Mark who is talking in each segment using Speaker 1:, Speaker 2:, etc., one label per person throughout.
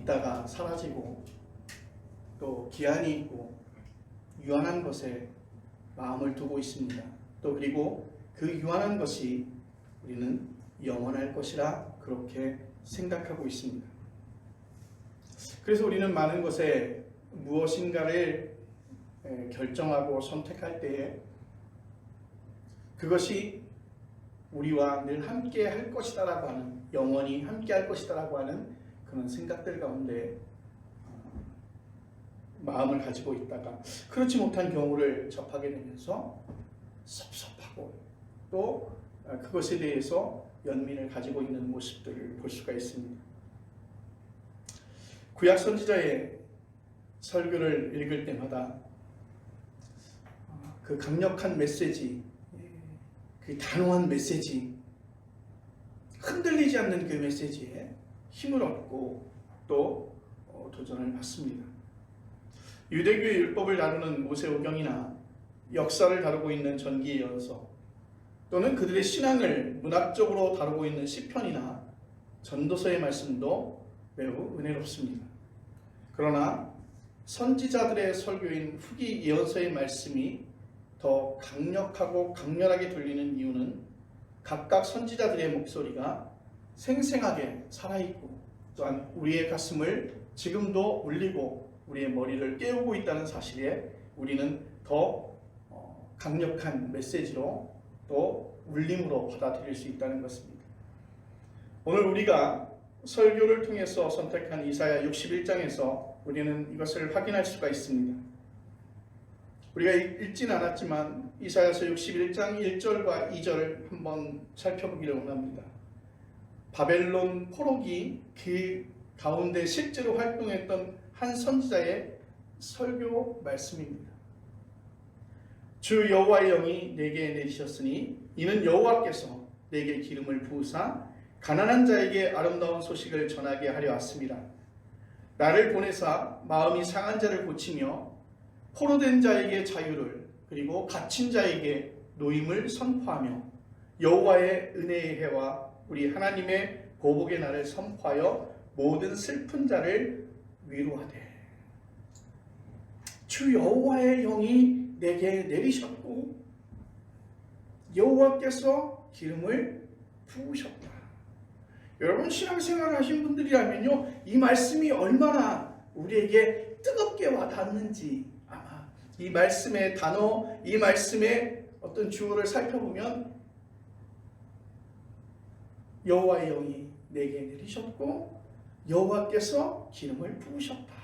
Speaker 1: 있다가 사라지고 또 기한이 있고 유한한 것에 마음을 두고 있습니다. 또 그리고 그 유한한 것이 우리는 영원할 것이라 그렇게 생각하고 있습니다. 그래서 우리는 많은 것에 무엇인가를 결정하고 선택할 때에 그것이 우리와 늘 함께 할 것이다라고 하는, 영원히 함께 할 것이다라고 하는 그런 생각들 가운데 마음을 가지고 있다가 그렇지 못한 경우를 접하게 되면서 섭섭하고 또 그것에 대해서 연민을 가지고 있는 모습들을 볼 수가 있습니다. 구약 선지자의 설교를 읽을 때마다 그 강력한 메시지, 그 단호한 메시지, 흔들리지 않는 그 메시지에 힘을 얻고 또 도전을 받습니다. 유대교의 율법을 다루는 모세오경이나 역사를 다루고 있는 전기여서 또는 그들의 신앙을 문학적으로 다루고 있는 시편이나 전도서의 말씀도 매우 은혜롭습니다. 그러나 선지자들의 설교인 후기 예언서의 말씀이 더 강력하고 강렬하게 들리는 이유는 각각 선지자들의 목소리가 생생하게 살아있고 또한 우리의 가슴을 지금도 울리고 우리의 머리를 깨우고 있다는 사실에 우리는 더 강력한 메시지로 또 울림으로 받아들일 수 있다는 것입니다. 오늘 우리가 설교를 통해서 선택한 이사야 61장에서 우리는 이것을 확인할 수가 있습니다. 우리가 읽진 않았지만 이사야서 61장 1절과 2절을 한번 살펴보기를 원합니다. 바벨론 포로기 그 가운데 실제로 활동했던 한 선지자의 설교 말씀입니다. 주 여호와의 영이 내게 내리셨으니 이는 여호와께서 내게 기름을 부으사 가난한 자에게 아름다운 소식을 전하게 하려 왔습니다. 나를 보내사 마음이 상한 자를 고치며 포로된 자에게 자유를 그리고 갇힌 자에게 노임을 선포하며 여호와의 은혜의 해와 우리 하나님의 보복의 날을 선포하여 모든 슬픈 자를 위로하되 주 여호와의 영이 내게 내리셨고 여호와께서 기름을 부으셨다. 여러분 신앙생활을 하신 분들이라면요 이 말씀이 얼마나 우리에게 뜨겁게 와닿는지 아마 이 말씀의 단어, 이 말씀의 어떤 주어를 살펴보면 여호와의 영이 내게 내리셨고 여호와께서 기름을 부으셨다.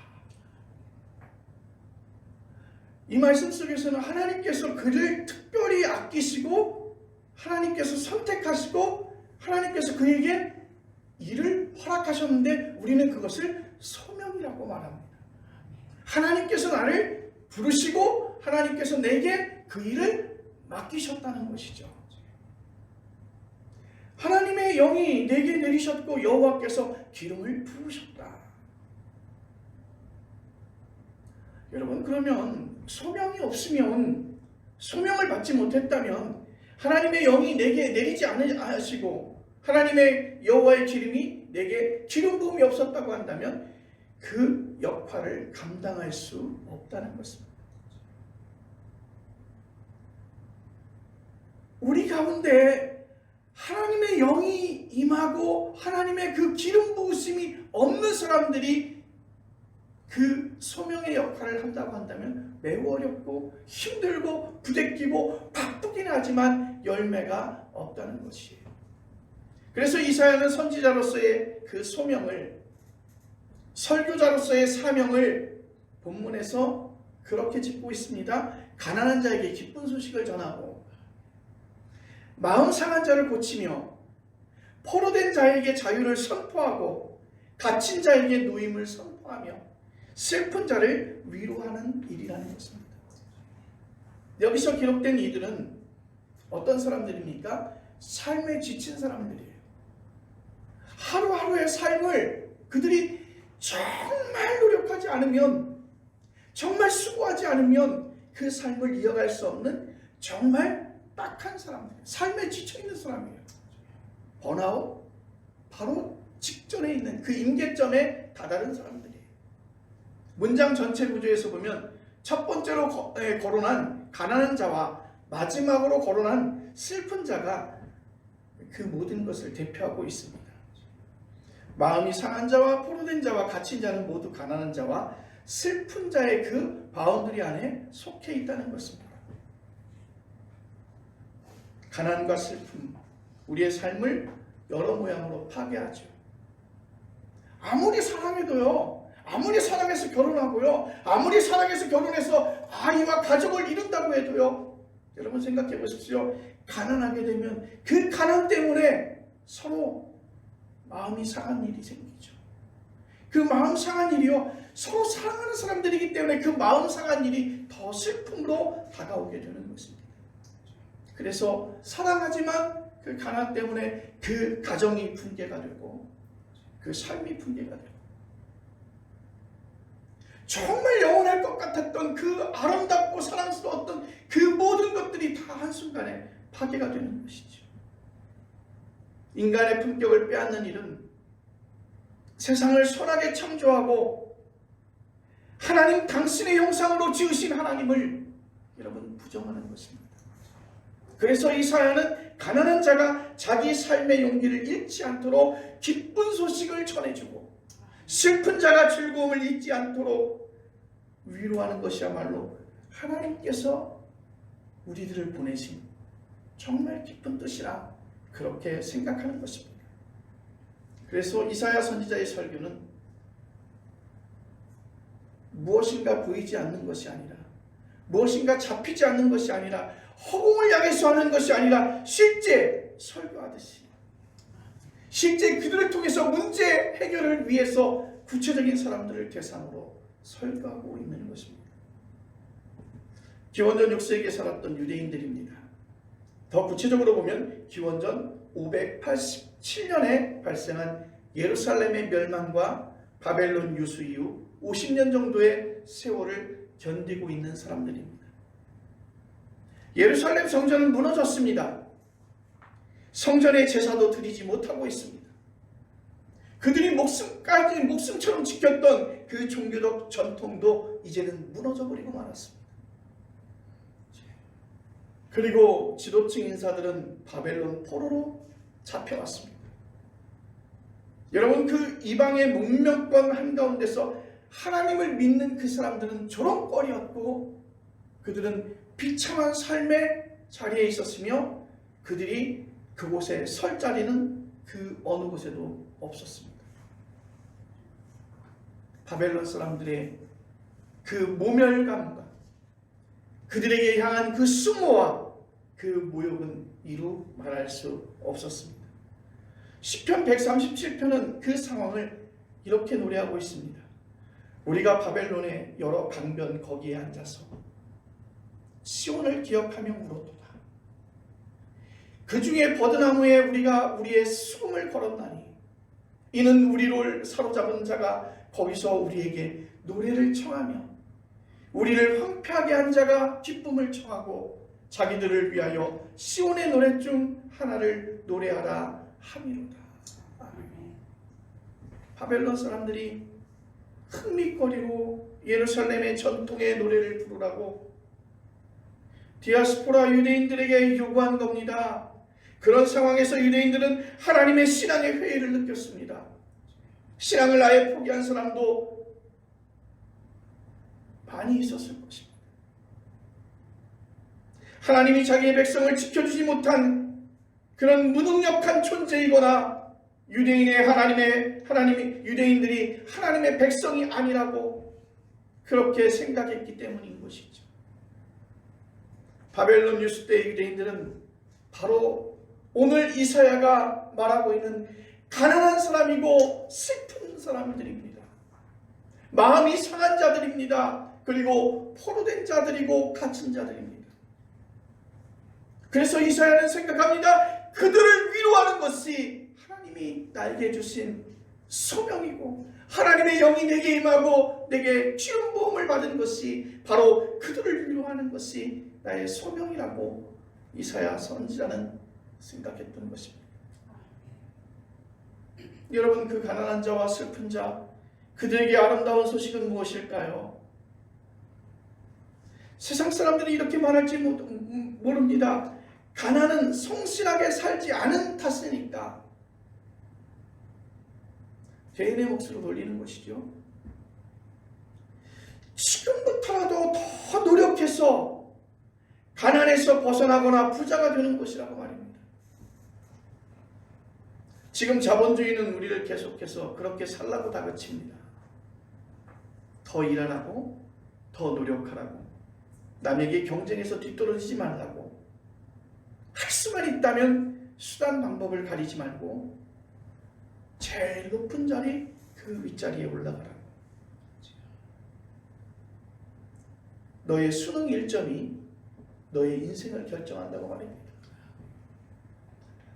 Speaker 1: 이 말씀 속에서는 하나님께서 그를 특별히 아끼시고 하나님께서 선택하시고 하나님께서 그에게 일을 허락하셨는데 우리는 그것을 소명이라고 말합니다. 하나님께서 나를 부르시고 하나님께서 내게 그 일을 맡기셨다는 것이죠. 하나님의 영이 내게 내리셨고 여호와께서 기름을 부으셨다. 여러분 그러면 소명이 없으면 소명을 받지 못했다면 하나님의 영이 내게 내리지 않으시고 하나님의 여호와의 기름이 내게 기름 부음이 없었다고 한다면 그 역할을 감당할 수 없다는 것입니다. 우리 가운데 하나님의 영이 임하고 하나님의 그 기름 부으심이 없는 사람들이 그 소명의 역할을 한다고 한다면 매우 어렵고 힘들고 부대끼고 바쁘긴 하지만 열매가 없다는 것이에요. 그래서 이사야는 선지자로서의 그 소명을 설교자로서의 사명을 본문에서 그렇게 짚고 있습니다. 가난한 자에게 기쁜 소식을 전하고 마음 상한 자를 고치며 포로된 자에게 자유를 선포하고 갇힌 자에게 노임을 선포하며 슬픈 자를 위로하는 일이라는 것입니다. 여기서 기록된 이들은 어떤 사람들입니까? 삶에 지친 사람들이에요. 하루하루의 삶을 그들이 정말 노력하지 않으면 정말 수고하지 않으면 그 삶을 이어갈 수 없는 정말 딱한 사람들, 삶에 지쳐있는 사람이에요. 번아웃? 바로 직전에 있는 그 임계점에 다다른 사람들이에요. 문장 전체 구조에서 보면 첫 번째로 거론한 가난한 자와 마지막으로 거론한 슬픈 자가 그 모든 것을 대표하고 있습니다. 마음이 상한 자와 포로된 자와 갇힌 자는 모두 가난한 자와 슬픈 자의 그 바운더리 안에 속해 있다는 것입니다. 가난과 슬픔, 우리의 삶을 여러 모양으로 파괴하죠. 아무리 사랑해도요, 아무리 사랑해서 결혼하고요, 아무리 사랑해서 결혼해서 아이와 가족을 이룬다고 해도요, 여러분 생각해 보십시오. 가난하게 되면 그 가난 때문에 서로 마음이 상한 일이 생기죠. 그 마음 상한 일이요, 서로 사랑하는 사람들이기 때문에 그 마음 상한 일이 더 슬픔으로 다가오게 되는 것입니다. 그래서 사랑하지만 그 가난 때문에 그 가정이 붕괴가 되고 그 삶이 붕괴가 되고 정말 영원할 것 같았던 그 아름답고 사랑스러웠던 그 모든 것들이 다 한순간에 파괴가 되는 것이죠. 인간의 품격을 빼앗는 일은 세상을 선하게 창조하고 하나님 당신의 형상으로 지으신 하나님을 여러분 부정하는 것입니다. 그래서 이사야는 가난한 자가 자기 삶의 용기를 잃지 않도록 기쁜 소식을 전해주고 슬픈 자가 즐거움을 잊지 않도록 위로하는 것이야말로 하나님께서 우리들을 보내신 정말 기쁜 뜻이라 그렇게 생각하는 것입니다. 그래서 이사야 선지자의 설교는 무엇인가 보이지 않는 것이 아니라 무엇인가 잡히지 않는 것이 아니라 허공을 향해서 하는 것이 아니라 실제 설교하듯이 실제 그들을 통해서 문제 해결을 위해서 구체적인 사람들을 대상으로 설교하고 있는 것입니다. 기원전 6세기에 살았던 유대인들입니다. 더 구체적으로 보면 기원전 587년에 발생한 예루살렘의 멸망과 바벨론 유수 이후 50년 정도의 세월을 견디고 있는 사람들입니다. 예루살렘 성전은 무너졌습니다. 성전의 제사도 드리지 못하고 있습니다. 그들이 목숨처럼 지켰던 그 종교적 전통도 이제는 무너져버리고 말았습니다. 그리고 지도층 인사들은 바벨론 포로로 잡혀왔습니다. 여러분, 그 이방의 문명권 한가운데서 하나님을 믿는 그 사람들은 조롱거리였고 그들은 비참한 삶의 자리에 있었으며 그들이 그곳에 설 자리는 그 어느 곳에도 없었습니다. 바벨론 사람들의 그 모멸감과 그들에게 향한 그 수모와 그 모욕은 이루 말할 수 없었습니다. 시편 137편은 그 상황을 이렇게 노래하고 있습니다. 우리가 바벨론의 여러 강변 거기에 앉아서 시온을 기억하며 울었도다. 그 중에 버드나무에 우리가 우리의 수금을 걸었나니 이는 우리를 사로잡은 자가 거기서 우리에게 노래를 청하며 우리를 황폐하게 한 자가 기쁨을 청하고 자기들을 위하여 시온의 노래 중 하나를 노래하라 함이로다. 바벨론 사람들이 흥미거리로 예루살렘의 전통의 노래를 부르라고 디아스포라 유대인들에게 요구한 겁니다. 그런 상황에서 유대인들은 하나님의 신앙의 회의를 느꼈습니다. 신앙을 아예 포기한 사람도 많이 있었을 것입니다. 하나님이 자기의 백성을 지켜주지 못한 그런 무능력한 존재이거나 유대인들이 하나님의 백성이 아니라고 그렇게 생각했기 때문인 것이죠. 바벨론 유수 때 유대인들은 바로 오늘 이사야가 말하고 있는 가난한 사람이고 슬픈 사람들입니다. 마음이 상한 자들입니다. 그리고 포로된 자들이고 갇힌 자들입니다. 그래서 이사야는 생각합니다. 그들을 위로하는 것이 하나님이 나에게 주신 소명이고 하나님의 영이 내게 임하고 내게 기름 부음을 받은 것이 바로 그들을 위로하는 것이 나의 소명이라고 이사야 선지자는 생각했던 것입니다. 여러분, 그 가난한 자와 슬픈 자, 그들에게 아름다운 소식은 무엇일까요? 세상 사람들이 이렇게 말할지 모릅니다. 가난은 성실하게 살지 않은 탓이니까. 개인의 몫으로 돌리는 것이죠. 지금부터라도 더 노력해서 가난에서 벗어나거나 부자가 되는 것이라고 말입니다. 지금 자본주의는 우리를 계속해서 그렇게 살라고 다그칩니다. 더 일하라고, 더 노력하라고, 남에게 경쟁해서 뒤떨어지지 말라고, 할 수만 있다면 수단 방법을 가리지 말고 제일 높은 자리, 그 윗자리에 올라가라고. 너의 수능 1점이 너의 인생을 결정한다고 말입니다.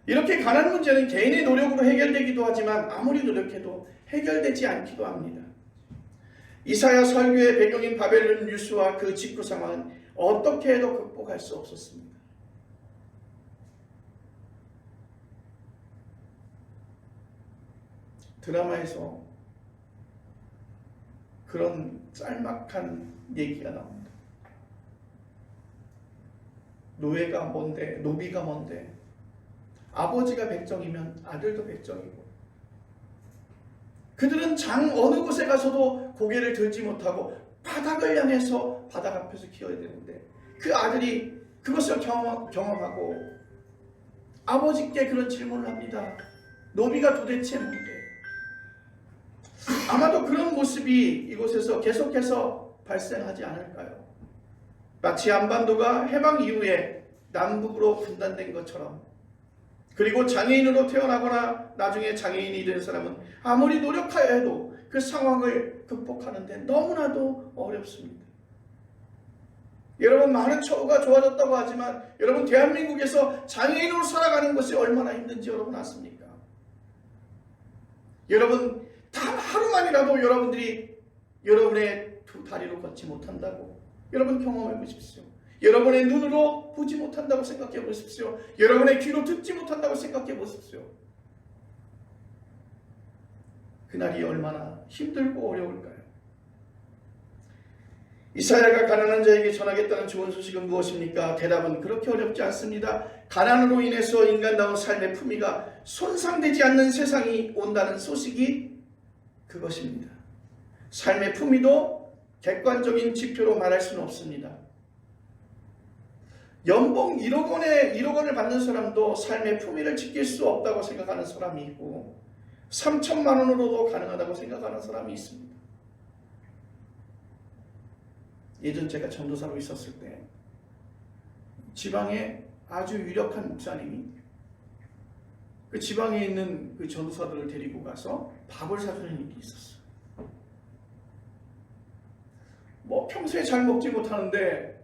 Speaker 1: 이렇게 가난 문제는 개인의 노력으로 해결되기도 하지만 아무리 노력해도 해결되지 않기도 합니다. 이사야 설교의 배경인 바벨론 유수와 그 직후 상황은 어떻게 해도 극복할 수 없었습니다. 드라마에서 그런 짤막한 얘기가 나옵니다. 노예가 뭔데, 노비가 뭔데, 아버지가 백정이면 아들도 백정이고, 그들은 장 어느 곳에 가서도 고개를 들지 못하고 바닥을 향해서 바닥 앞에서 기어야 되는데, 그 아들이 그것을 경험하고 아버지께 그런 질문을 합니다. 노비가 도대체 뭔데? 아마도 그런 모습이 이곳에서 계속해서 발생하지 않을까요? 마치 한반도가 해방 이후에 남북으로 분단된 것처럼, 그리고 장애인으로 태어나거나 나중에 장애인이 된 사람은 아무리 노력하여 해도 그 상황을 극복하는데 너무나도 어렵습니다. 여러분, 많은 처우가 좋아졌다고 하지만 여러분, 대한민국에서 장애인으로 살아가는 것이 얼마나 힘든지 여러분 아십니까? 여러분, 단 하루만이라도 여러분들이 여러분의 두 다리로 걷지 못한다고 여러분 경험해 보십시오. 여러분의 눈으로 보지 못한다고 생각해 보십시오. 여러분의 귀로 듣지 못한다고 생각해 보십시오. 그날이 얼마나 힘들고 어려울까요? 이사야가 가난한 자에게 전하겠다는 좋은 소식은 무엇입니까? 대답은 그렇게 어렵지 않습니다. 가난으로 인해서 인간다운 삶의 품위가 손상되지 않는 세상이 온다는 소식이 그것입니다. 삶의 품위도 객관적인 지표로 말할 수는 없습니다. 연봉 1억 원을 받는 사람도 삶의 품위를 지킬 수 없다고 생각하는 사람이 있고, 3천만 원으로도 가능하다고 생각하는 사람이 있습니다. 예전 제가 전도사로 있었을 때 지방에 아주 유력한 목사님이 그 지방에 있는 그 전도사들을 데리고 가서 밥을 사주는 일이 있었어요. 뭐 평소에 잘 먹지 못하는데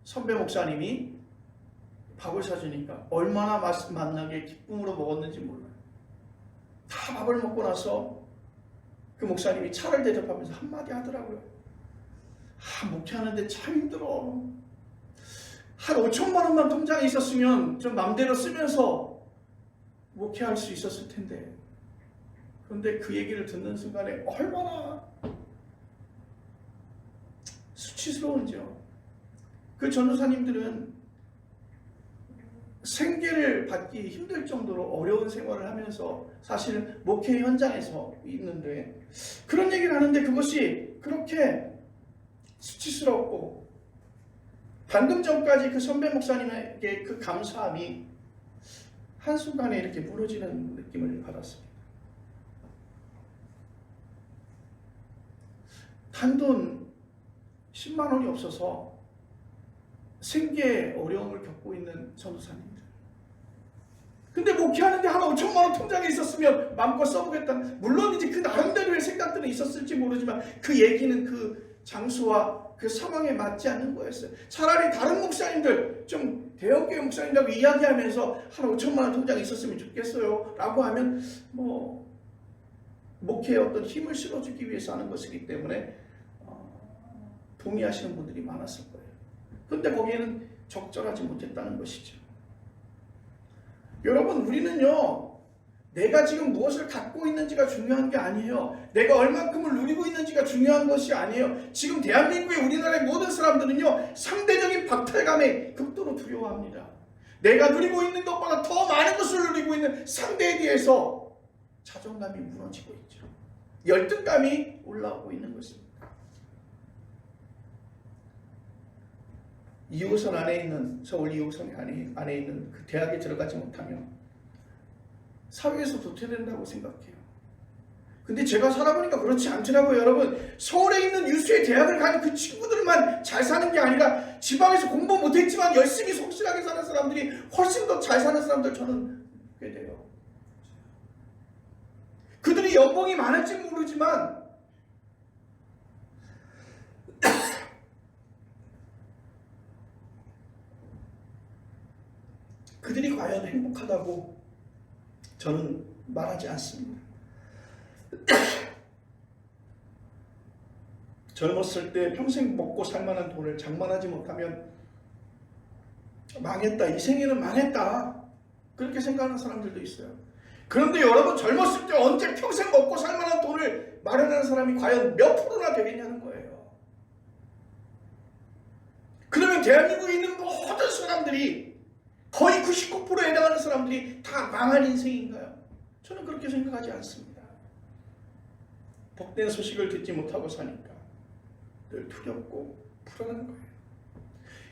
Speaker 1: 선배 목사님이 밥을 사주니까 얼마나 맛나게 기쁨으로 먹었는지 몰라요. 다 밥을 먹고 나서 그 목사님이 차를 대접하면서 한마디 하더라고요. 목회하는데 참 힘들어. 한 5천만 원만 통장에 있었으면 좀 맘대로 쓰면서 목회할 수 있었을 텐데. 그런데 그 얘기를 듣는 순간에 얼마나 수치스러운지요. 그 전도사님들은 생계를 받기 힘들 정도로 어려운 생활을 하면서 사실 목회 현장에서 있는데, 그런 얘기를 하는데 그것이 그렇게 수치스럽고, 방금 전까지 그 선배 목사님에게 그 감사함이 한순간에 이렇게 무너지는 느낌을 받았습니다. 단돈 10만 원이 없어서 생계에 어려움을 겪고 있는 전도사님들. 근데 목회하는데 한 5천만 원 통장에 있었으면 마음껏 써보겠다. 물론 이제 그 나름대로의 생각들은 있었을지 모르지만 그 얘기는 그 장소와 그 상황에 맞지 않는 거였어요. 차라리 다른 목사님들, 좀 대형교회 목사님들하고 이야기하면서 한 5천만 원 통장에 있었으면 좋겠어요 라고 하면 뭐 목회에 어떤 힘을 실어주기 위해서 하는 것이기 때문에 동의하시는 분들이 많았을 거예요. 그런데 거기에는 적절하지 못했다는 것이죠. 여러분, 우리는요 내가 지금 무엇을 갖고 있는지가 중요한 게 아니에요. 내가 얼만큼을 누리고 있는지가 중요한 것이 아니에요. 지금 대한민국의 우리나라의 모든 사람들은요, 상대적인 박탈감에 극도로 두려워합니다. 내가 누리고 있는 것보다 더 많은 것을 누리고 있는 상대에 대해서 자존감이 무너지고 있죠. 열등감이 올라오고 있는 것입니다. 2호선 안에 있는, 서울 2호선 안에 있는 그 대학에 들어가지 못하면 사회에서 도태된다고 생각해요. 근데 제가 살아보니까 그렇지 않더라고요. 여러분, 서울에 있는 유수의 대학을 간 그 친구들만 잘 사는 게 아니라 지방에서 공부 못했지만 열심히 성실하게 사는 사람들이 훨씬 더 잘 사는 사람들 저는 꽤 돼요. 그들이 연봉이 많을지 모르지만 그들이 과연 행복하다고 저는 말하지 않습니다. 젊었을 때 평생 먹고 살만한 돈을 장만하지 못하면 망했다, 이 생애는 망했다, 그렇게 생각하는 사람들도 있어요. 그런데 여러분, 젊었을 때 언제 평생 먹고 살만한 돈을 마련하는 사람이 과연 몇 프로나 되겠냐는 거예요. 그러면 대한민국에 있는 모든 사람들이, 거의 99%에 해당하는 사람들이 다 망한 인생인가요? 저는 그렇게 생각하지 않습니다. 복된 소식을 듣지 못하고 사니까 늘 두렵고 불안한 거예요.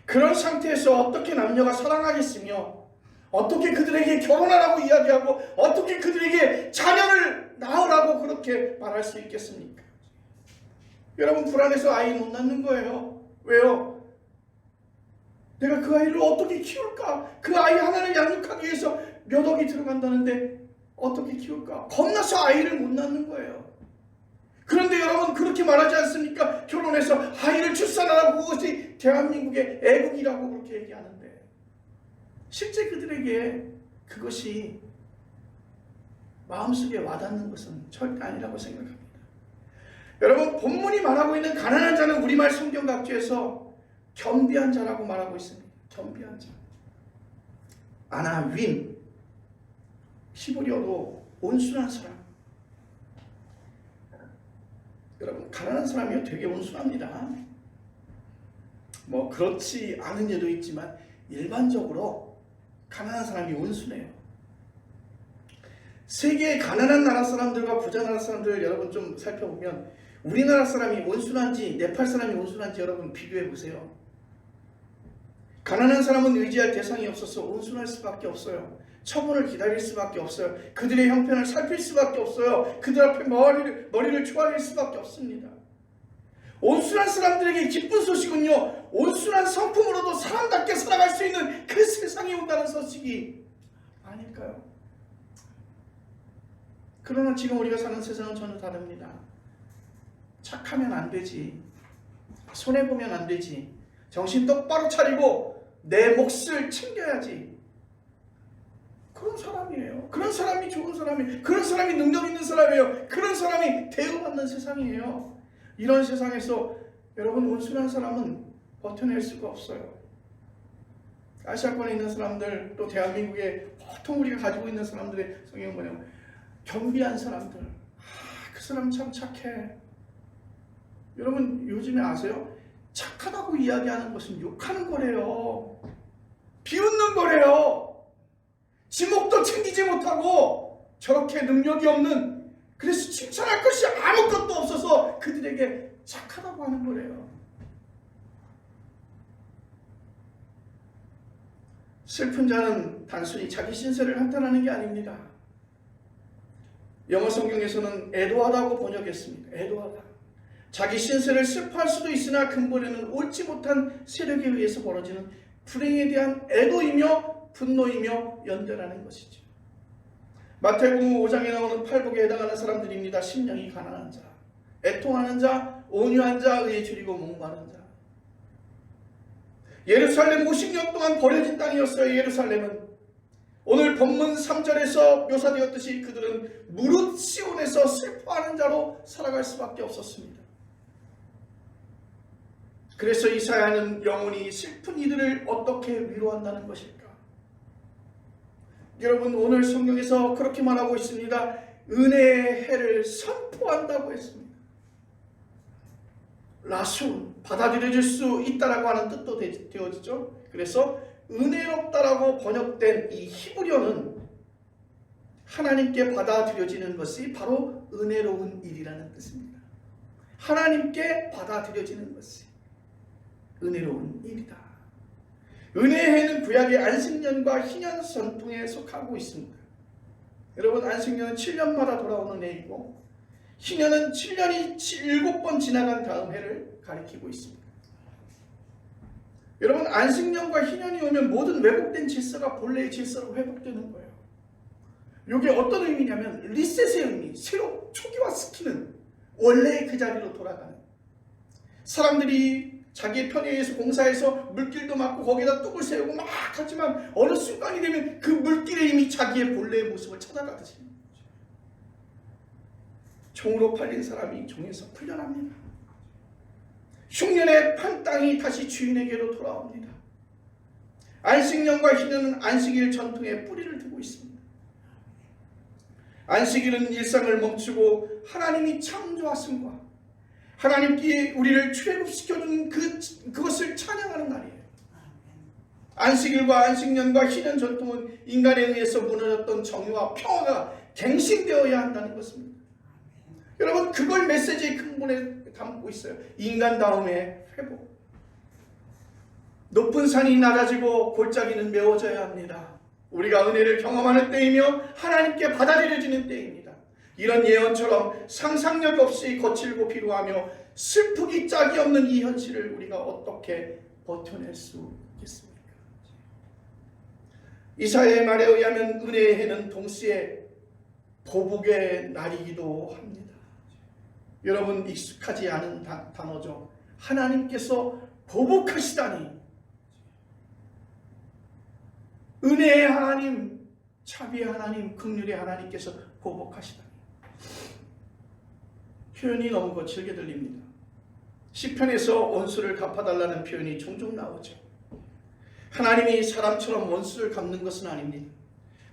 Speaker 1: 그런 상태에서 어떻게 남녀가 사랑하겠으며, 어떻게 그들에게 결혼하라고 이야기하고, 어떻게 그들에게 자녀를 낳으라고 그렇게 말할 수 있겠습니까? 여러분, 불안해서 아이 못 낳는 거예요. 왜요? 내가 그 아이를 어떻게 키울까? 그 아이 하나를 양육하기 위해서 몇 억이 들어간다는데 어떻게 키울까? 겁나서 아이를 못 낳는 거예요. 그런데 여러분, 그렇게 말하지 않습니까? 결혼해서 아이를 출산하라고, 그것이 대한민국의 애국이라고 그렇게 얘기하는데, 실제 그들에게 그것이 마음속에 와닿는 것은 절대 아니라고 생각합니다. 여러분, 본문이 말하고 있는 가난한 자는 우리말 성경각주에서 겸비한 자라고 말하고 있습니다. 겸비한 자. 아나윈, 히브리어로 온순한 사람. 여러분, 가난한 사람이요 되게 온순합니다. 뭐 그렇지 않은 예도 있지만 일반적으로 가난한 사람이 온순해요. 세계의 가난한 나라 사람들과 부자 나라 사람들을 여러분 좀 살펴보면, 우리나라 사람이 온순한지 네팔 사람이 온순한지 여러분 비교해 보세요. 가난한 사람은 의지할 대상이 없어서 온순할 수밖에 없어요. 처분을 기다릴 수밖에 없어요. 그들의 형편을 살필 수밖에 없어요. 그들 앞에 머리를 조아릴 수밖에 없습니다. 온순한 사람들에게 기쁜 소식은요, 온순한 성품으로도 사람답게 살아갈 수 있는 그 세상이 온다는 소식이 아닐까요? 그러나 지금 우리가 사는 세상은 전혀 다릅니다. 착하면 안 되지, 손해보면 안 되지, 정신 똑바로 차리고 내 몫을 챙겨야지, 그런 사람이에요. 그런 사람이 좋은 사람이에요. 그런 사람이 능력 있는 사람이에요. 그런 사람이 대우받는 세상이에요. 이런 세상에서 여러분, 온순한 사람은 버텨낼 수가 없어요. 아시아권에 있는 사람들, 또 대한민국에 보통 우리가 가지고 있는 사람들의 성향은 뭐냐면 겸비한 사람들. 그 사람 참 착해. 여러분, 요즘에 아세요? 착하다고 이야기하는 것은 욕하는 거래요. 비웃는 거래요. 지목도 챙기지 못하고 저렇게 능력이 없는, 그래서 칭찬할 것이 아무것도 없어서 그들에게 착하다고 하는 거래요. 슬픈 자는 단순히 자기 신세를 한탄하는 게 아닙니다. 영어 성경에서는 애도하다고 번역했습니다. 애도하다. 자기 신세를 슬퍼할 수도 있으나 근본에는 옳지 못한 세력에 의해서 벌어지는 불행에 대한 애도이며 분노이며 연대라는 것이죠. 마태복음 5장에 나오는 팔복에 해당하는 사람들입니다. 심령이 가난한 자, 애통하는 자, 온유한 자, 의에 줄이고 목마른 자. 예루살렘 50년 동안 버려진 땅이었어요. 예루살렘은 오늘 본문 3절에서 묘사되었듯이 그들은 무릇 시온에서 슬퍼하는 자로 살아갈 수밖에 없었습니다. 그래서 이사야는 영혼이 슬픈 이들을 어떻게 위로한다는 것일까? 여러분 오늘 성경에서 그렇게 말하고 있습니다. 은혜의 해를 선포한다고 했습니다. 라순, 받아들여질 수 있다라고 하는 뜻도 되어지죠. 그래서 은혜롭다라고 번역된 이 히브리어는 하나님께 받아들여지는 것이 바로 은혜로운 일이라는 뜻입니다. 하나님께 받아들여지는 것이 은혜로운 일이다. 은혜해는 구약의 안식년과 희년 전통에 속하고 있습니다. 여러분 안식년은 7년마다 돌아오는 해이고 희년은 7년이 7번 지나간 다음 해를 가리키고 있습니다. 여러분 안식년과 희년이 오면 모든 왜곡된 질서가 본래의 질서로 회복되는 거예요. 이게 어떤 의미냐면 리셋의 의미, 새로 초기화시키는 원래의 그 자리로 돌아가는. 사람들이 자기의 편에 의해서 공사해서 물길도 막고 거기다 뚝을 세우고 막 하지만 어느 순간이 되면 그 물길에 이미 자기의 본래의 모습을 찾아가듯이 종으로 팔린 사람이 종에서 풀려납니다. 흉년의 판 땅이 다시 주인에게로 돌아옵니다. 안식년과 희년은 안식일 전통에 뿌리를 두고 있습니다. 안식일은 일상을 멈추고 하나님이 창조하심과 하나님께 우리를 출애굽시켜준 그것을 찬양하는 날이에요. 안식일과 안식년과 희년 전통은 인간에 의해서 무너졌던 정의와 평화가 갱신되어야 한다는 것입니다. 여러분 그걸 메시지의 근본에 담고 있어요. 인간다움의 회복. 높은 산이 낮아지고 골짜기는 메워져야 합니다. 우리가 은혜를 경험하는 때이며 하나님께 받아들여지는 때입니다. 이런 예언처럼 상상력 없이 거칠고 피로하며 슬프기 짝이 없는 이 현실을 우리가 어떻게 버텨낼 수 있겠습니까? 이사야의 말에 의하면 은혜의 해는 동시에 보복의 날이기도 합니다. 여러분 익숙하지 않은 단어죠. 하나님께서 보복하시다니. 은혜의 하나님, 자비의 하나님, 긍휼의 하나님께서 보복하시다니. 표현이 너무 거칠게 들립니다. 시편에서 원수를 갚아달라는 표현이 종종 나오죠. 하나님이 사람처럼 원수를 갚는 것은 아닙니다.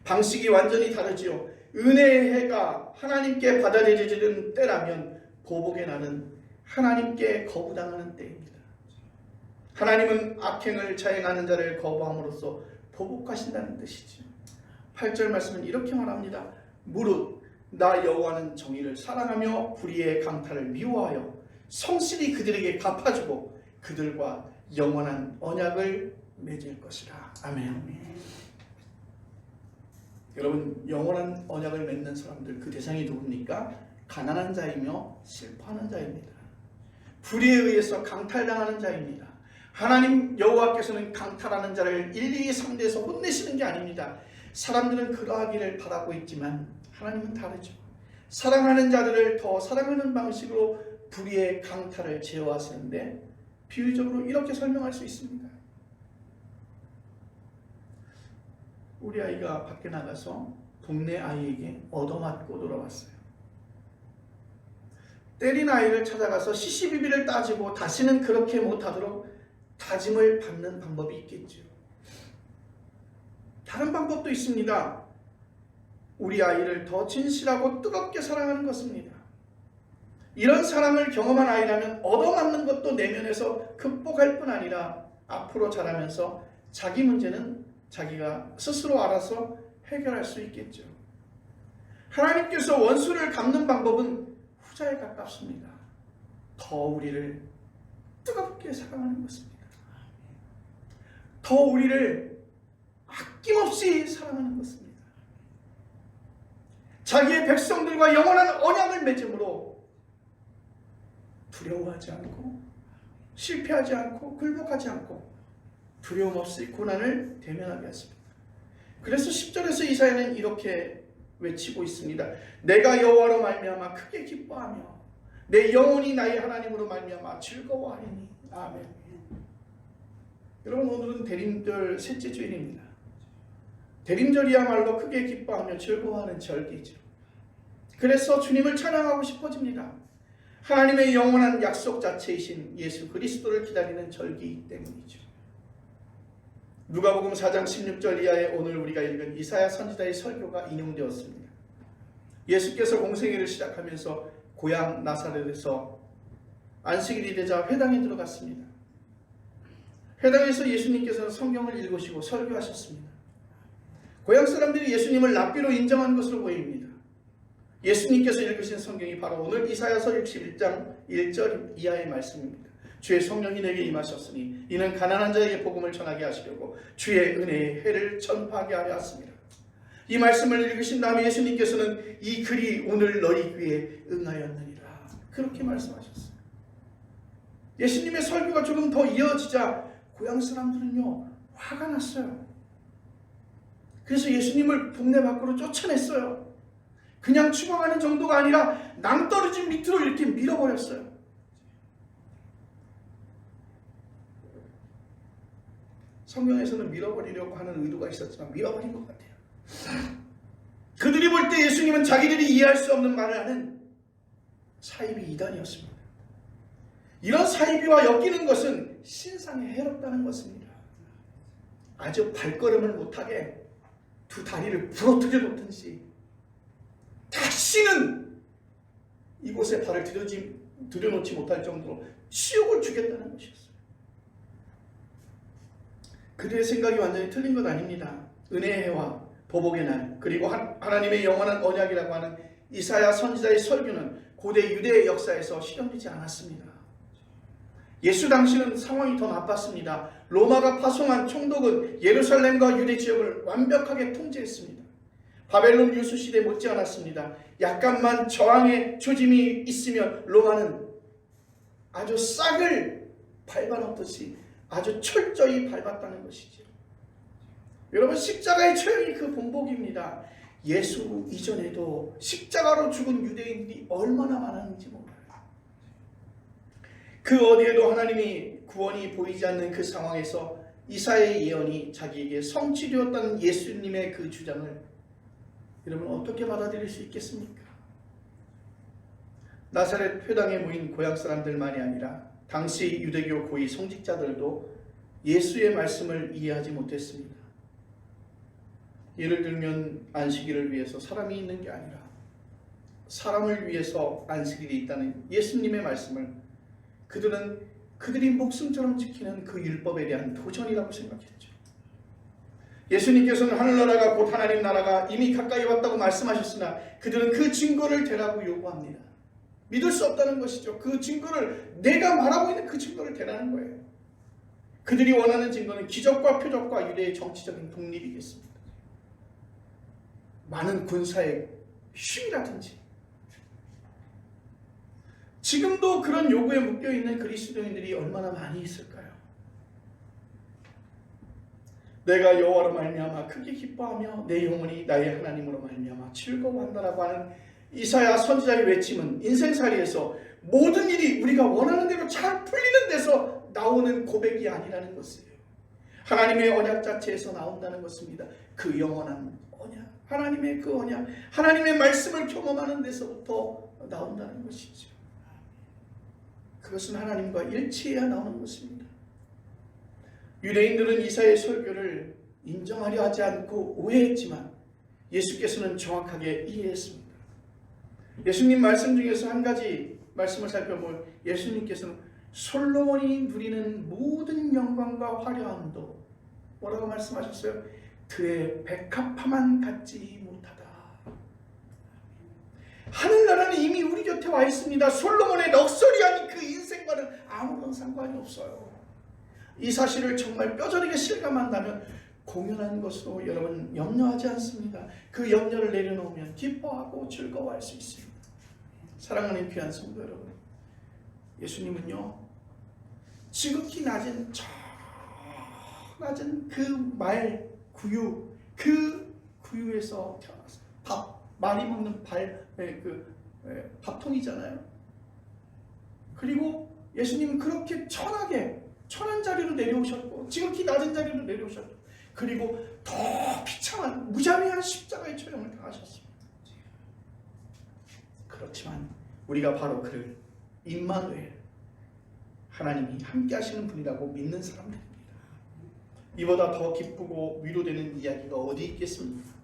Speaker 1: 방식이 완전히 다르지요. 은혜의 해가 하나님께 받아들여지는 때라면 보복의 날은 하나님께 거부당하는 때입니다. 하나님은 악행을 자행하는 자를 거부함으로써 보복하신다는 뜻이죠. 8절 말씀은 이렇게 말합니다. 무릇 나 여호와는 정의를 사랑하며 불의의 강탈을 미워하여 성실히 그들에게 갚아주고 그들과 영원한 언약을 맺을 것이라. 아멘. 여러분 영원한 언약을 맺는 사람들 그 대상이 누굽니까? 가난한 자이며 슬퍼하는 자입니다. 불의에 의해서 강탈당하는 자입니다. 하나님 여호와께서는 강탈하는 자를 1, 2, 3대에서 혼내시는 게 아닙니다. 사람들은 그러하기를 바라고 있지만 하나님은 다르죠. 사랑하는 자들을 더 사랑하는 방식으로 불의의 강탈을 제어하시는데 비유적으로 이렇게 설명할 수 있습니다. 우리 아이가 밖에 나가서 동네 아이에게 얻어맞고 돌아왔어요. 때린 아이를 찾아가서 시시비비를 따지고 다시는 그렇게 못하도록 다짐을 받는 방법이 있겠죠. 다른 방법도 있습니다. 우리 아이를 더 진실하고 뜨겁게 사랑하는 것입니다. 이런 사랑을 경험한 아이라면 얻어맞는 것도 내면에서 극복할 뿐 아니라 앞으로 자라면서 자기 문제는 자기가 스스로 알아서 해결할 수 있겠죠. 하나님께서 원수를 갚는 방법은 후자에 가깝습니다. 더 우리를 뜨겁게 사랑하는 것입니다. 더 우리를 아낌없이 사랑하는 것입니다. 자기의 백성들과 영원한 언약을 맺음으로 두려워하지 않고 실패하지 않고 굴복하지 않고 두려움 없이 고난을 대면하게 하십니다. 그래서 10절에서 이사야는 이렇게 외치고 있습니다. 내가 여호와로 말미암아 크게 기뻐하며 내 영혼이 나의 하나님으로 말미암아 즐거워하리니. 아멘. 여러분 오늘은 대림절 셋째 주일입니다. 대림절이야말로 크게 기뻐하며 즐거워하는 절기죠. 그래서 주님을 찬양하고 싶어집니다. 하나님의 영원한 약속 자체이신 예수 그리스도를 기다리는 절기이기 때문이죠. 누가복음 4장 16절 이하에 오늘 우리가 읽은 이사야 선지자의 설교가 인용되었습니다. 예수께서 공생애를 시작하면서 고향 나사렛에서 안식일이 되자 회당에 들어갔습니다. 회당에서 예수님께서는 성경을 읽으시고 설교하셨습니다. 고향 사람들이 예수님을 랍비로 인정한 것으로 보입니다. 예수님께서 읽으신 성경이 바로 오늘 이사야서 61장 1절 이하의 말씀입니다. 주의 성령이 내게 임하셨으니 이는 가난한 자에게 복음을 전하게 하시려고 주의 은혜의 해를 전파하게 하려 하십니다. 이 말씀을 읽으신 다음에 예수님께서는 이 글이 오늘 너희 귀에 응하였느니라 그렇게 말씀하셨어요. 예수님의 설교가 조금 더 이어지자 고향 사람들은요 화가 났어요. 그래서 예수님을 동네 밖으로 쫓아냈어요. 그냥 추방하는 정도가 아니라 낭떠러진 밑으로 이렇게 밀어버렸어요. 성경에서는 밀어버리려고 하는 의도가 있었지만 밀어버린 것 같아요. 그들이 볼 때 예수님은 자기들이 이해할 수 없는 말을 하는 사이비 이단이었습니다. 이런 사이비와 엮이는 것은 신상에 해롭다는 것입니다. 아주 발걸음을 못하게 두 다리를 부러뜨려 놓든지 다시는 이곳에 발을 들여놓지 못할 정도로 치욕을 주겠다는 것이었어요. 그들의 생각이 완전히 틀린 것 아닙니다. 은혜의 해와 보복의 날 그리고 하나님의 영원한 언약이라고 하는 이사야 선지자의 설교는 고대 유대 역사에서 실현되지 않았습니다. 예수 당시는 상황이 더 나빴습니다. 로마가 파송한 총독은 예루살렘과 유대 지역을 완벽하게 통제했습니다. 바벨론 유수 시대 못지 않았습니다. 약간만 저항의 조짐이 있으면 로마는 아주 싹을 밟아놓듯이 아주 철저히 밟았다는 것이죠. 여러분 십자가의 처형이 그 본보기입니다. 예수 이전에도 십자가로 죽은 유대인들이 얼마나 많았는지 몰라요. 그 어디에도 하나님이 구원이 보이지 않는 그 상황에서 이사야의 예언이 자기에게 성취되었다는 예수님의 그 주장을 여러분 어떻게 받아들일 수 있겠습니까? 나사렛 회당에 모인 고향 사람들만이 아니라 당시 유대교 고위 성직자들도 예수의 말씀을 이해하지 못했습니다. 예를 들면 안식일을 위해서 사람이 있는 게 아니라 사람을 위해서 안식일이 있다는 예수님의 말씀을 그들은 그들이 목숨처럼 지키는 그 율법에 대한 도전이라고 생각했죠. 예수님께서는 하늘나라가 곧 하나님 나라가 이미 가까이 왔다고 말씀하셨으나 그들은 그 증거를 대라고 요구합니다. 믿을 수 없다는 것이죠. 그 증거를 내가 말하고 있는 그 증거를 대라는 거예요. 그들이 원하는 증거는 기적과 표적과 유대의 정치적인 독립이겠습니다. 많은 군사의 힘이라든지 지금도 그런 요구에 묶여있는 그리스도인들이 얼마나 많이 있을까요? 내가 여호와로 말미암아 크게 기뻐하며 내 영혼이 나의 하나님으로 말미암아 즐거워한다라고 하는 이사야 선지자의 외침은 인생살이에서 모든 일이 우리가 원하는 대로 잘 풀리는 데서 나오는 고백이 아니라는 것이에요. 하나님의 언약 자체에서 나온다는 것입니다. 그 영원한 언약, 하나님의 그 언약, 하나님의 말씀을 경험하는 데서부터 나온다는 것이죠. 그것은 하나님과 일치해야 나오는 것입니다. 유대인들은 이사야의 설교를 인정하려 하지 않고 오해했지만 예수께서는 정확하게 이해했습니다. 예수님 말씀 중에서 한 가지 말씀을 살펴보면 예수님께서는 솔로몬이 누리는 모든 영광과 화려함도 뭐라고 말씀하셨어요? 그의 백합화만 갖지 못하다. 하늘나라는 이미 우리 곁에 와 있습니다. 솔로몬의 럭셔리한 그 인생과는 아무런 상관이 없어요. 이 사실을 정말 뼈저리게 실감한다면 공연한 것으로 여러분 염려하지 않습니다. 그 염려를 내려놓으면 기뻐하고 즐거워할 수 있습니다. 사랑하는 귀한 성도 여러분, 예수님은요 지극히 낮은 저 낮은 그 말 구유, 그 구유에서 태어났어요. 말이 먹는 밥통이잖아요. 그리고 예수님은 그렇게 천한 자리로 내려오셨고 지극히 낮은 자리로 내려오셨고 그리고 더 비참한 무자비한 십자가의 처형을 당하셨습니다. 그렇지만 우리가 바로 그를 임마누엘 하나님이 함께 하시는 분이라고 믿는 사람들입니다. 이보다 더 기쁘고 위로되는 이야기가 어디 있겠습니까?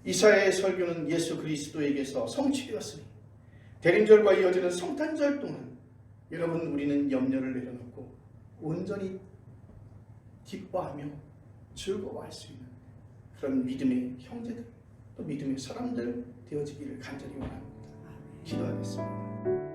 Speaker 1: 이사야의 설교는 예수 그리스도에게서 성취되었으니 대림절과 이어지는 성탄절 동안 여러분 우리는 염려를 내려놓고 온전히 기뻐하며 즐거워할 수 있는 그런 믿음의 형제들 또 믿음의 사람들 되어지기를 간절히 원합니다. 기도하겠습니다.